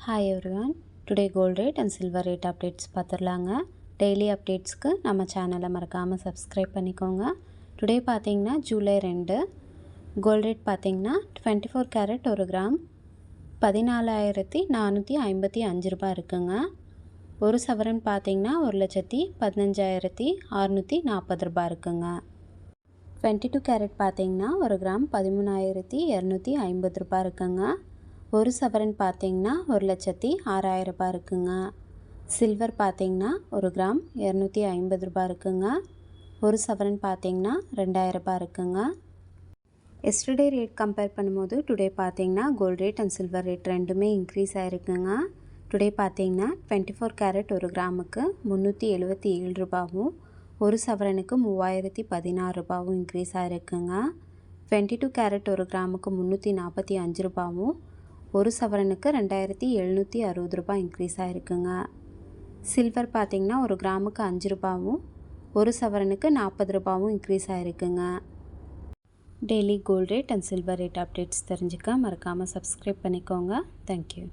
Hi everyone, today gold rate and silver rate updates பார்த்துடலாங்க. Daily அப்டேட்ஸ்க்கு நம்ம சேனலை மறக்காமல் சப்ஸ்கிரைப் பண்ணிக்கோங்க. டுடே பார்த்தீங்கன்னா ஜூலை 2 கோல்ட் ரேட் பார்த்தீங்கன்னா 24 கேரட் 1 கிராம் 14,455 ரூபாய் இருக்குங்க. ஒரு சவரன் பார்த்தீங்கன்னா 1,15,640 ரூபாய் இருக்குங்க. 22 கேரட் பார்த்தீங்கன்னா 1 கிராம் 13,250 ரூபாய் இருக்குங்க. ஒரு சவரன் பார்த்தீங்கன்னா 1,06,000 ரூபாய் இருக்குங்க. சில்வர் பார்த்தீங்கன்னா 1 கிராம் 250 ரூபாய் இருக்குங்க. ஒரு சவரன் பார்த்தீங்கன்னா 2,000 ரூபாய் இருக்குங்க. எஸ்டர்டே ரேட் கம்பேர் பண்ணும்போது டுடே பார்த்தீங்கன்னா gold rate and silver rate ரெண்டுமே இன்க்ரீஸ் ஆகிருக்குங்க. டுடே பார்த்தீங்கன்னா 24 கேரட் 1 கிராமுக்கு 377 ரூபாவும் ஒரு சவரனுக்கு 3,016 ரூபாவும் இன்க்ரீஸ் ஆகிருக்குங்க. 22 கேரட் 1 கிராமுக்கு 345 ரூபாவும் ஒரு சவரனுக்கு 2,760 ரூபாய் இன்க்ரீஸ் ஆகிருக்குங்க. சில்வர் பார்த்திங்கன்னா 1 கிராமுக்கு 5 ரூபாவும் ஒரு சவரனுக்கு 40 ரூபாவும் இன்க்ரீஸ் ஆகிருக்குங்க. Daily gold rate and silver rate updates தெரிஞ்சுக்க மறக்காமல் சப்ஸ்கிரைப் பண்ணிக்கோங்க. தேங்க்யூ.